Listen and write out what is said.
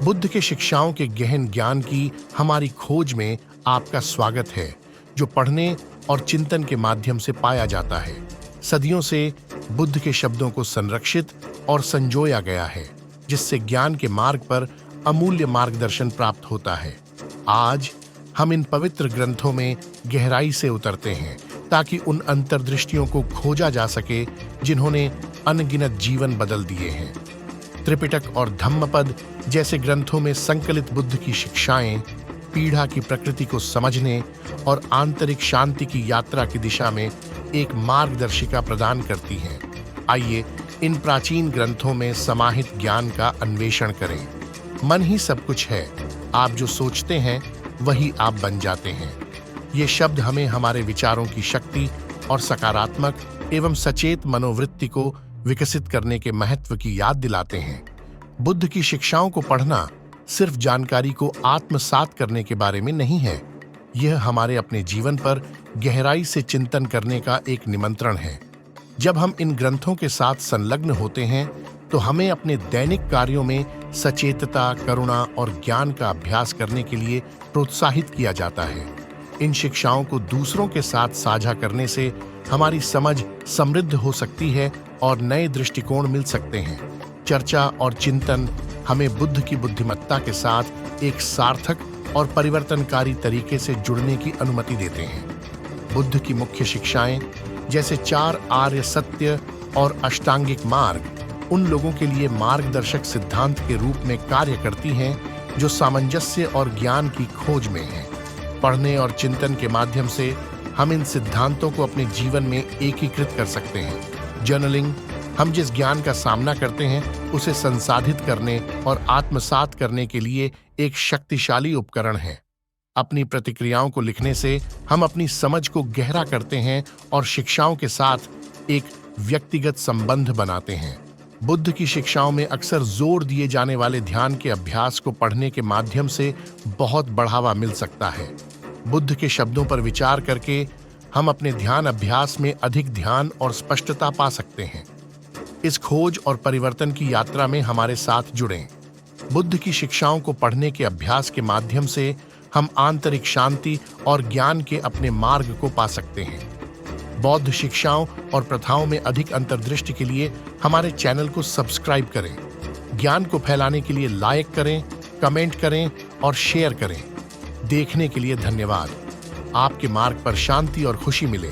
बुद्ध के शिक्षाओं के गहन ज्ञान की हमारी खोज में आपका स्वागत है, जो पढ़ने और चिंतन के माध्यम से पाया जाता है। सदियों से बुद्ध के शब्दों को संरक्षित और संजोया गया है, जिससे ज्ञान के मार्ग पर अमूल्य मार्गदर्शन प्राप्त होता है। आज हम इन पवित्र ग्रंथों में गहराई से उतरते हैं, ताकि उन अंतर्दृष्टियों को खोजा जा सके जिन्होंने अनगिनत जीवन बदल दिए हैं। त्रिपिटक और धम्मपद जैसे ग्रंथों में संकलित बुद्ध की शिक्षाएं पीढ़ा की प्रकृति को समझने और आंतरिक शांति की यात्रा की दिशा में एक मार्गदर्शिका प्रदान करती हैं। आइए इन प्राचीन ग्रंथों में समाहित ज्ञान का अन्वेषण करें। मन ही सब कुछ है, आप जो सोचते हैं वही आप बन जाते हैं। ये शब्द हमें हमारे विचारों की शक्ति और सकारात्मक एवं सचेत मनोवृत्ति को विकसित करने के महत्व की याद दिलाते हैं। बुद्ध की शिक्षाओं को पढ़ना सिर्फ जानकारी को आत्मसात करने के बारे में नहीं है, यह हमारे अपने जीवन पर गहराई से चिंतन करने का एक निमंत्रण है। जब हम इन ग्रंथों के साथ संलग्न होते हैं, तो हमें अपने दैनिक कार्यों में सचेतता, करुणा और ज्ञान का अभ्यास करने के लिए प्रोत्साहित किया जाता है। इन शिक्षाओं को दूसरों के साथ साझा करने से हमारी समझ समृद्ध हो सकती है और नए दृष्टिकोण मिल सकते हैं। चर्चा और चिंतन हमें बुद्ध की बुद्धिमत्ता के साथ एक सार्थक और परिवर्तनकारी तरीके से जुड़ने की अनुमति देते हैं। बुद्ध की मुख्य शिक्षाएं, जैसे 4 आर्य सत्य और अष्टांगिक मार्ग, उन लोगों के लिए मार्गदर्शक सिद्धांत के रूप में कार्य करती हैं जो सामंजस्य और ज्ञान की खोज में हैं। पढ़ने और चिंतन के माध्यम से हम इन सिद्धांतों को अपने जीवन में एकीकृत कर सकते हैं। जर्नलिंग हम जिस ज्ञान का सामना करते हैं उसे संसाधित करने और आत्मसात करने के लिए एक शक्तिशाली उपकरण है। अपनी प्रतिक्रियाओं को लिखने से हम अपनी समझ को गहरा करते हैं और शिक्षाओं के साथ एक व्यक्तिगत संबंध बनाते हैं। बुद्ध की शिक्षाओं में अक्सर जोर दिए जाने वाले ध्यान के अभ्यास को पढ़ने के माध्यम से बहुत बढ़ावा मिल सकता है। बुद्ध के शब्दों पर विचार करके हम अपने ध्यान अभ्यास में अधिक ध्यान और स्पष्टता पा सकते हैं। इस खोज और परिवर्तन की यात्रा में हमारे साथ जुड़ें। बुद्ध की शिक्षाओं को पढ़ने के अभ्यास के माध्यम से हम आंतरिक शांति और ज्ञान के अपने मार्ग को पा सकते हैं। बौद्ध शिक्षाओं और प्रथाओं में अधिक अंतर्दृष्टि के लिए हमारे चैनल को सब्सक्राइब करें। ज्ञान को फैलाने के लिए लाइक करें, कमेंट करें और शेयर करें। देखने के लिए धन्यवाद। आपके मार्ग पर शांति और खुशी मिले।